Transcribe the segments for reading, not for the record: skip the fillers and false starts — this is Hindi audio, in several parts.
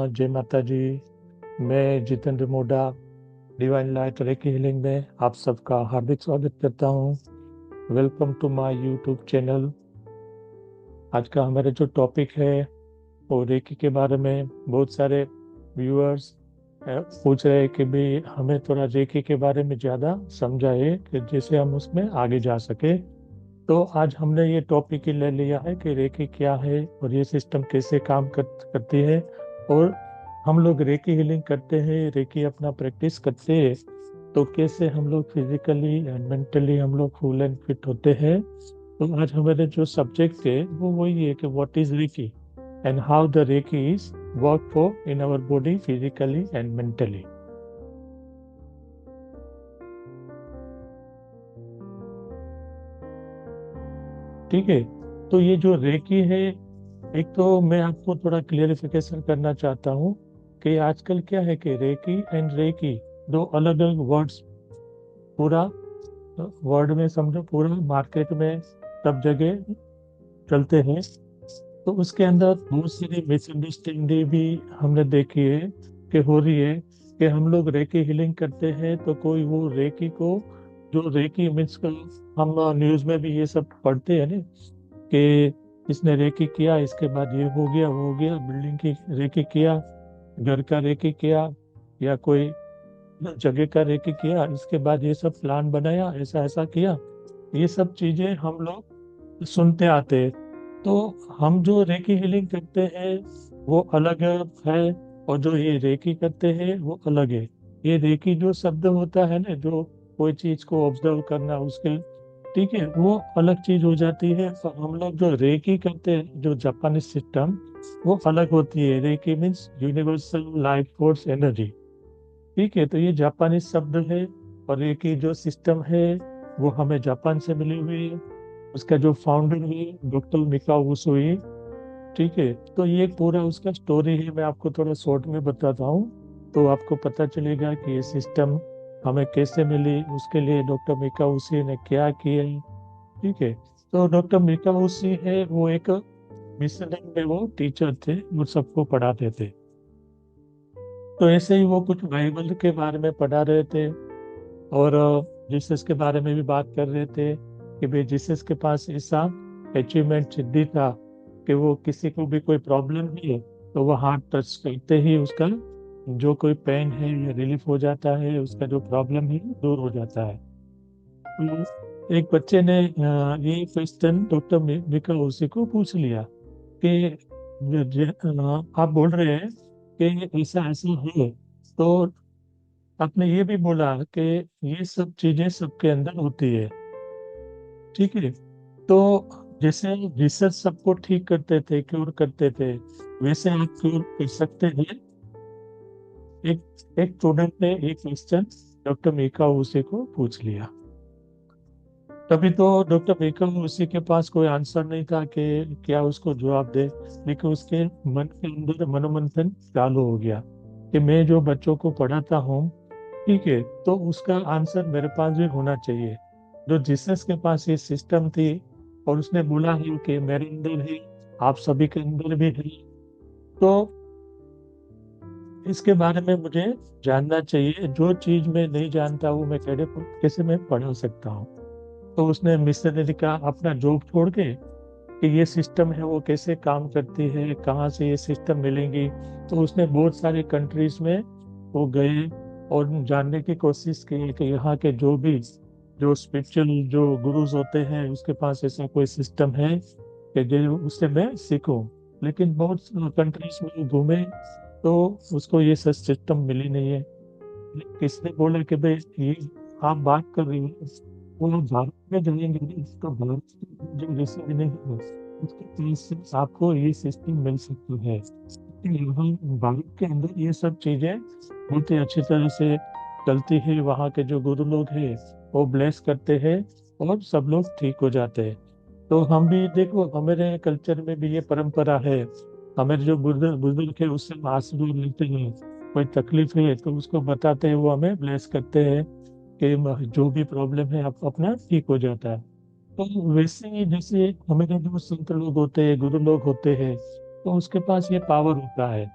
जय माता जी। मैं जितेंद्र मोडा डिवाइन लाइट रेकी हीलिंग में आप सबका हार्दिक स्वागत करता हूँ। Welcome to my YouTube channel. आज का हमारा जो टॉपिक है वो रेकी के बारे में। बहुत सारे व्यूअर्स पूछ रहे हैं कि भाई हमें थोड़ा रेकी के बारे में ज़्यादा समझाइए कि जिससे हम उसमें आगे जा सके। तो आज हमने ये टॉपिक ही ले लिया है कि रेकी क्या है और ये सिस्टम कैसे करती है। और हम लोग रेकी हीलिंग करते हैं, रेकी अपना प्रैक्टिस करते हैं, तो कैसे हम लोग फिजिकली एंड मेंटली हम लोग फुल एंड फिट होते हैं। तो आज हमारे जो सब्जेक्ट है वो वही है कि what is reiki and how the reiki is work for in our body physically and mentally. ठीक है। तो ये जो रेकी है, एक तो मैं आपको थोड़ा क्लियरिफिकेशन करना चाहता हूँ कि आजकल क्या है कि रेकी एंड रेकी दो अलग अलग वर्ड्स पूरा वर्ड में समझो, पूरा मार्केट में सब जगह चलते हैं। तो उसके अंदर बहुत सारी मिसअंडरस्टैंडिंग भी हमने देखी है कि हो रही है कि हम लोग रेकी हीलिंग करते हैं तो कोई वो रेकी को, जो रेकी मीन्स का, हम न्यूज में भी ये सब पढ़ते हैं ना कि इसने रेकी किया, इसके बाद ये हो गया वो हो गया, बिल्डिंग की रेकी किया, घर का रेकी किया, या कोई जगह का रेकी किया, इसके बाद ये सब प्लान बनाया, ऐसा ऐसा किया। ये सब चीजें हम लोग सुनते आते हैं। तो हम जो रेकी हीलिंग करते हैं वो अलग है, और जो ये रेकी करते हैं वो अलग है। ये रेकी जो शब्द होता है ना, जो कोई चीज को ऑब्जर्व करना उसके, ठीक है, वो अलग चीज हो जाती है। तो हम लोग जो रेकी करते हैं, जो जापानीज सिस्टम, वो अलग होती है। Reiki means universal life force energy. ठीक है, तो ये जापानीज शब्द है। और रेकी जो सिस्टम है वो हमें जापान से मिली हुई है। उसका जो फाउंडर है डॉक्टर मिकाओ उसुई। ठीक है, तो ये पूरा उसका स्टोरी है, मैं आपको थोड़ा शॉर्ट में बताता हूँ तो आपको पता चलेगा कि ये सिस्टम हमें कैसे मिली, उसके लिए डॉक्टर मिकाओ उसी ने क्या किया। ठीक है। तो डॉक्टर मिकाओ उसी है, वो एक मिशनरी में वो टीचर थे, वो सबको पढ़ाते थे। तो ऐसे ही वो कुछ बाइबल के बारे में पढ़ा रहे थे, और जीसस के बारे में भी बात कर रहे थे कि भाई जीसस के पास ऐसा अचीवमेंट सिद्धि था कि वो किसी को भी कोई प्रॉब्लम है तो वो हाथ टच करते ही उसका जो कोई पेन है ये रिलीफ हो जाता है, उसका जो प्रॉब्लम है दूर हो जाता है। तो एक बच्चे ने ये क्वेश्चन डॉक्टर मिका उसी को पूछ लिया कि आप बोल रहे हैं कि ऐसा ऐसा है, तो आपने ये भी बोला कि ये सब चीजें सबके अंदर होती है। ठीक है। तो जैसे रिसर्च सबको ठीक करते थे, क्योर करते थे, वैसे आप क्योर कर सकते हैं। एक एक स्टूडेंट ने एक क्वेश्चन डॉक्टर मीका उसी को पूछ लिया। तभी तो डॉक्टर मीका उसी के पास कोई आंसर नहीं था कि क्या उसको जवाब दे। लेकिन उसके मन के अंदर मनोमंथन चालू हो गया कि मैं जो बच्चों को पढ़ाता हूँ, ठीक है, तो उसका आंसर मेरे पास भी होना चाहिए। जो जीसस के पास ये सिस्टम थी और उसने बोला है कि मेरे अंदर है, आप सभी के अंदर भी है, तो इसके बारे में मुझे जानना चाहिए। जो चीज मैं नहीं जानता हूँ मैं कैसे मैं पढ़ा सकता हूँ। तो उसने मिशनरी का अपना जॉब छोड़ के कि ये सिस्टम है वो कैसे काम करती है, कहाँ से ये सिस्टम मिलेंगी, तो उसने बहुत सारे कंट्रीज में वो गए और जानने की कोशिश की कि यहाँ के जो स्पिरिचुअल जो गुरुज होते हैं उसके पास ऐसा कोई सिस्टम है कि जो उससे मैं सीखूं। लेकिन बहुत कंट्रीज में घूमे तो उसको ये सब सिस्टम मिली नहीं है। किसने बोला कि भाई ये आप बात कर रही हो, वो लोग भारत में जाएंगे नहीं, तो भारत के जो ऋषि नहीं है उसके पास से आपको ये सिस्टम मिल सकती है। लेकिन यहाँ भारत के अंदर ये सब चीजें बहुत ही अच्छी तरह से चलती है। वहाँ के जो गुरु लोग हैं वो ब्लेस करते हैं और सब लोग ठीक हो जाते हैं। तो हम भी देखो, हमारे कल्चर में भी ये परंपरा है। हमारे जो बुजुर्ग बुजुर्ग है उससे हम आशीर्वाद लेते हैं। कोई तकलीफ है तो उसको बताते हैं, वो हमें ब्लेस करते हैं कि जो भी प्रॉब्लम है आप अपना ठीक हो जाता है। तो वैसे ही जैसे हमारे जो संत लोग होते हैं, गुरु लोग होते हैं, तो उसके पास ये पावर होता है।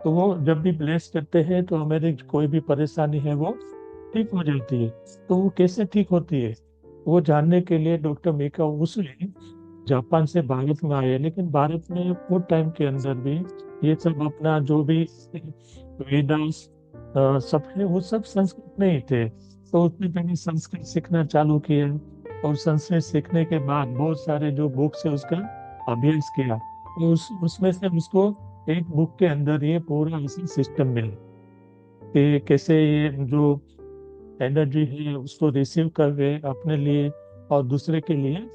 तो वो जब भी ब्लेस करते हैं तो हमारी कोई भी परेशानी है वो ठीक हो जाती है। तो वो कैसे ठीक होती है, वो जानने के लिए डॉक्टर मेका उसने जापान से भारत में आए, लेकिन भारत में वो टाइम के अंदर भी ये सब अपना जो भी वेदांस सब है वो सब संस्कृत में ही थे। तो उसने पहले संस्कृत सीखना चालू किया, और संस्कृत सीखने के बाद बहुत सारे जो बुक्स है उसका अभ्यास किया। तो उसमें से उसको एक बुक के अंदर ये पूरा इसी सिस्टम मिला कि कैसे ये जो एनर्जी है उसको रिसीव कर रहे अपने लिए और दूसरे के लिए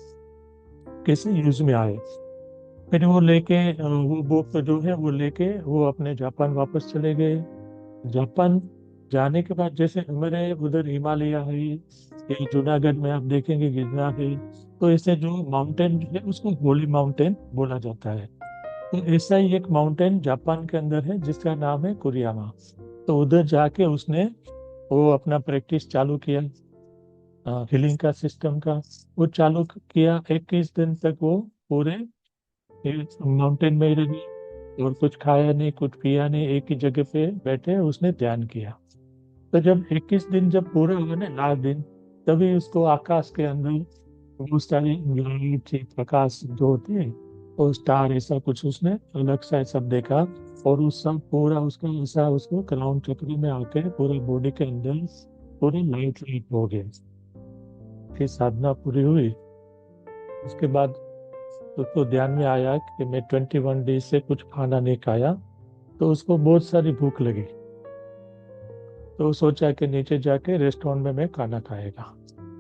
कैसे यूज में आए। फिर वो लेके वो बुक जो है वो लेके वो अपने जापान वापस चले गए। जापान जाने के बाद जैसे हमारे उधर हिमालय है, ये जूनागढ़ में आप देखेंगे गिरनार है, तो ऐसे जो माउंटेन है उसको होली माउंटेन बोला जाता है। तो ऐसा ही एक माउंटेन जापान के अंदर है जिसका नाम है कुरियामा। तो उधर जाके उसने वो अपना प्रैक्टिस चालू किया, हीलिंग का सिस्टम का। वो चालू किया, 21 दिन तक वो पूरे माउंटेन में ही रहे, और कुछ खाया नहीं कुछ पिया नहीं, एक ही जगह पे बैठे उसने ध्यान किया। तो जब 21 दिन जब पूरा हुआ ना, लास्ट दिन, तभी उसको आकाश के अंदर बहुत सारी लाइट थी, प्रकाश जो होते हैं, और स्टार ऐसा कुछ उसने अलग सा सब देखा। और उस सब पूरा उसका ऐसा उसको क्राउन चक्र में आके पूरे बॉडी के अंदर पूरी लाइट लाइट हो गई। फिर साधना पूरी हुई। उसके बाद उसको ध्यान में आया कि मैं 21 डेज से कुछ खाना नहीं खाया। तो उसको बहुत सारी भूख लगी, तो सोचा कि नीचे जाके रेस्टोरेंट में मैं खाना खाएगा।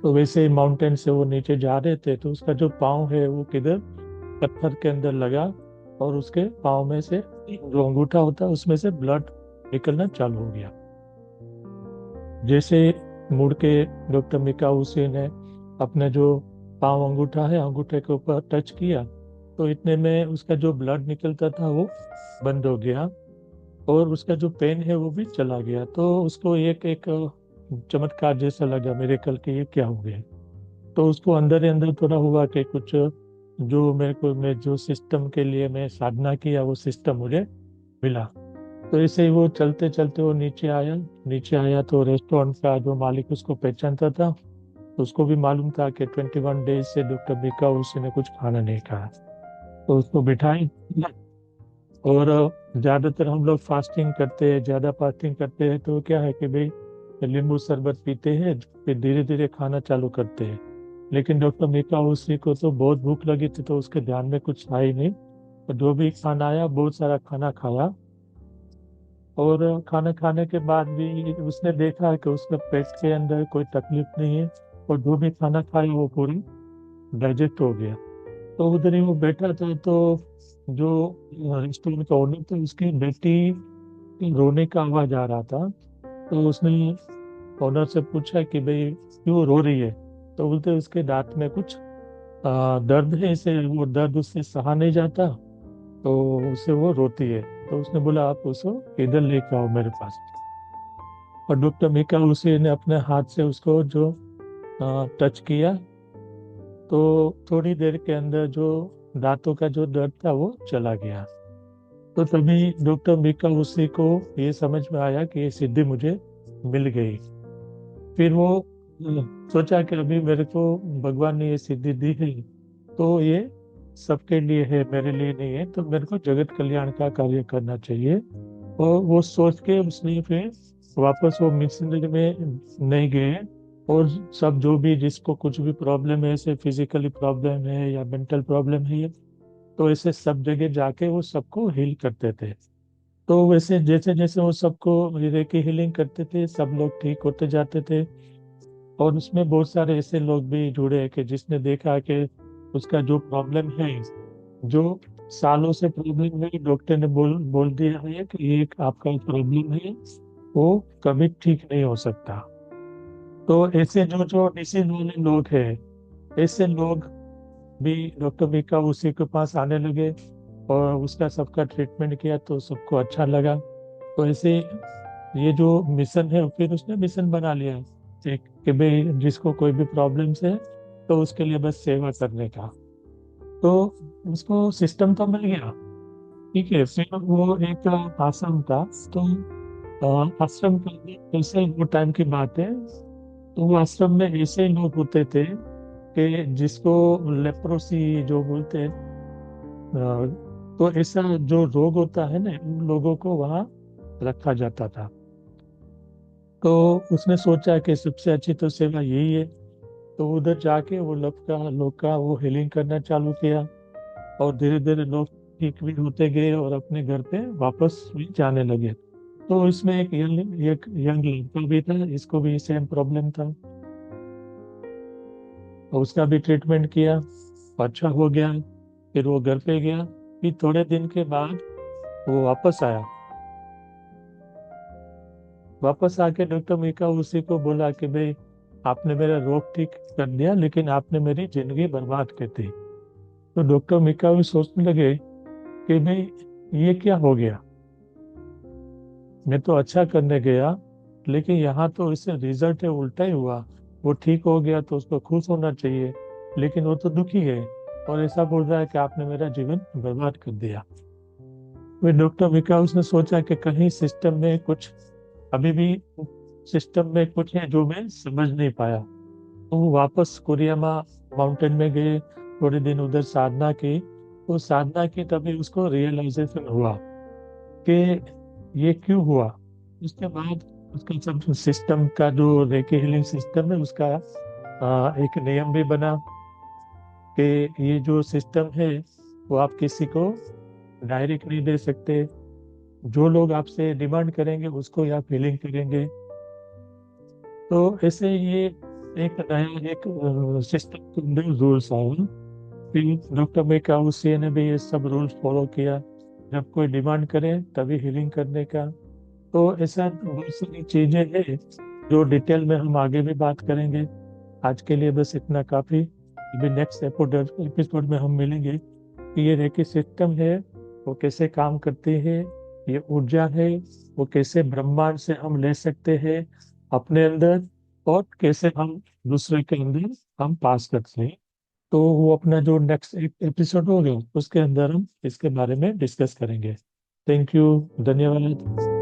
तो वैसे ही माउंटेन से वो नीचे जा रहे थे, तो उसका जो पाँव है वो किधर पत्थर के अंदर लगा, और उसके पाँव में से जो अंगूठा होता है उसमें से ब्लड निकलना चालू हो गया। जैसे मुड़ के डॉक्टर मिका उसी ने अपने जो पाँव अंगूठा है अंगूठे के ऊपर टच किया, तो इतने में उसका जो ब्लड निकलता था वो बंद हो गया, और उसका जो पेन है वो भी चला गया। तो उसको एक एक चमत्कार जैसा लगा मेरे कल के ये क्या हो गया। तो उसको अंदर ही अंदर थोड़ा हुआ कि कुछ जो मेरे को मैं जो सिस्टम के लिए मैं साधना किया वो सिस्टम मुझे मिला। तो ऐसे ही वो चलते चलते वो नीचे आया। नीचे आया तो रेस्टोरेंट का जो मालिक उसको पहचानता था, तो उसको भी मालूम था कि 21 डेज से डॉक्टर बिका उसी ने कुछ खाना नहीं खाया। तो उसको बिठाई, और ज्यादातर हम लोग फास्टिंग करते हैं, ज्यादा फास्टिंग करते हैं तो क्या है कि भाई नींबू शरबत पीते हैं, फिर धीरे धीरे खाना चालू करते हैं। लेकिन डॉक्टर मीका उसी को तो बहुत भूख लगी थी, तो उसके ध्यान में कुछ था ही नहीं। तो जो भी खाना आया बहुत सारा खाना खाया, और खाना खाने के बाद भी उसने देखा कि उसके पेट के अंदर कोई तकलीफ नहीं है, और जो भी खाना खाया वो पूरी डाइजेस्ट हो गया। तो उधर ही वो बैठा था, तो जो रेस्टोरेंट का ओनर था उसकी बेटी के रोने का आवाज आ रहा था। तो उसने ओनर से पूछा कि भाई क्यों रो रही है। तो बोलते उसके दांत में कुछ दर्द है, इसे वो दर्द उससे सहा नहीं जाता, तो उसे वो रोती है। तो उसने बोला आप उसको इधर लेके आओ मेरे पास। और डॉक्टर मीका उसी ने अपने हाथ से उसको जो टच किया, तो थोड़ी देर के अंदर जो दांतों का जो दर्द था वो चला गया। तो तभी डॉक्टर मीका उसी को ये समझ में आया कि ये सिद्धि मुझे मिल गई। फिर वो सोचा कि अभी मेरे को भगवान ने ये सिद्धि दी है, तो ये सबके लिए है, मेरे लिए नहीं है, तो मेरे को जगत कल्याण का कार्य करना चाहिए। और वो सोच के उसने फिर वापस वो मिशनरी में नहीं गए। और सब जो भी जिसको कुछ भी प्रॉब्लम है, ऐसे फिजिकली प्रॉब्लम है या मेंटल प्रॉब्लम है, तो ऐसे सब जगह जाके वो सबको हील करते थे। तो वैसे जैसे जैसे वो सबको रेकी हीलिंग करते थे सब लोग ठीक होते जाते थे। और उसमें बहुत सारे ऐसे लोग भी जुड़े हैं कि जिसने देखा कि उसका जो प्रॉब्लम है, जो सालों से प्रॉब्लम है, डॉक्टर ने बोल बोल दिया है कि ये एक आपका प्रॉब्लम है, वो कभी ठीक नहीं हो सकता। तो ऐसे जो जो डिसीज वाले लोग हैं, ऐसे लोग भी डॉक्टर बीका उसी के पास आने लगे, और उसका सबका ट्रीटमेंट किया तो सबको अच्छा लगा। तो ऐसे ये जो मिशन है फिर उसने मिशन बना लिया है कि भाई जिसको कोई भी प्रॉब्लम्स है तो उसके लिए बस सेवा करने का। तो उसको सिस्टम तो मिल गया, ठीक है, फिर वो एक आश्रम था। तो आश्रम का ऐसे वो टाइम की बात है। तो वो आश्रम में ऐसे लोग होते थे कि जिसको लेप्रोसी जो बोलते हैं, तो ऐसा जो रोग होता है ना, उन लोगों को वहाँ रखा जाता था। तो उसने सोचा कि सबसे अच्छी तो सेवा यही है। तो उधर जाके वो लोग का वो हीलिंग करना चालू किया। और धीरे धीरे लोग ठीक भी होते गए और अपने घर पे वापस भी जाने लगे। तो इसमें एक यंग लड़का भी था, इसको भी सेम प्रॉब्लम था। तो उसका भी ट्रीटमेंट किया, अच्छा हो गया। फिर वो घर पे गया। फिर थोड़े दिन के बाद वो वापस आया। वापस आके डॉक्टर मीका उसी को बोला कि भाई, आपने मेरा रोग ठीक कर दिया, लेकिन आपने मेरी जिंदगी बर्बाद कर दी। तो डॉक्टर मीका भी सोचने लगे कि भाई, ये क्या हो गया। मैं तो अच्छा करने गया, लेकिन यहाँ तो इससे रिजल्ट है उल्टा ही हुआ। वो ठीक हो गया तो उसको खुश होना चाहिए, लेकिन वो तो दुखी है और ऐसा बोल रहा है कि आपने मेरा जीवन बर्बाद कर दिया। वे डॉक्टर विकास ने सोचा कि कहीं सिस्टम में कुछ, अभी भी सिस्टम में कुछ है जो मैं समझ नहीं पाया। तो वो वापस कोरियामा माउंटेन में गए। थोड़े दिन उधर साधना की। तो साधना की तभी उसको रियलाइजेशन हुआ कि ये क्यों हुआ। उसके बाद उसका सब सिस्टम का जो रेकी हीलिंग सिस्टम है उसका एक नियम भी बना कि ये जो सिस्टम है वो आप किसी को डायरेक्ट नहीं दे सकते। जो लोग आपसे डिमांड करेंगे उसको ही आप हीलिंग करेंगे। तो ऐसे ये एक नया एक सिस्टम के अंदर रूल्स आए। फिर डॉक्टर मेकाउसी ने भी ये सब रूल्स फॉलो किया। जब कोई डिमांड करे तभी हीलिंग करने का। तो ऐसा बहुत सारी चीजें हैं जो डिटेल में हम आगे भी बात करेंगे। आज के लिए बस इतना काफी। अभी नेक्स्ट एपिसोड में हम मिलेंगे कि ये रेकी सिस्टम है वो कैसे काम करती है, ये ऊर्जा है वो कैसे ब्रह्मांड से हम ले सकते हैं अपने अंदर, और कैसे हम दूसरे के अंदर हम पास करते हैं। तो वो अपना जो नेक्स्ट एपिसोड होगा उसके अंदर हम इसके बारे में डिस्कस करेंगे। Thank you. धन्यवाद।